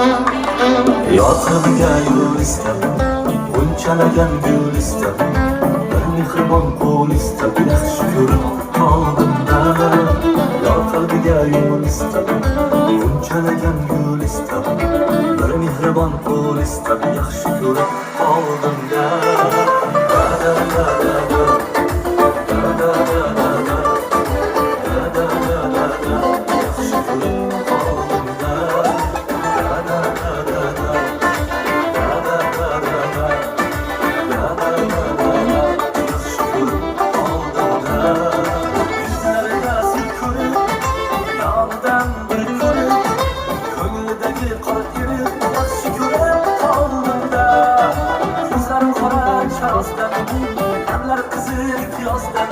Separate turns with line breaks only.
Yoqimga yo'l istab, g'unchalagan gul istab, bir mehribon qo'l istab, yaxshi ko'rib qoldim-da. Yoqimga yo'l istab, g'unchalagan gul istab, bir mehribon qo'l istab, yaxshi ko'rib qoldim-da.
Hamlar qizil yozda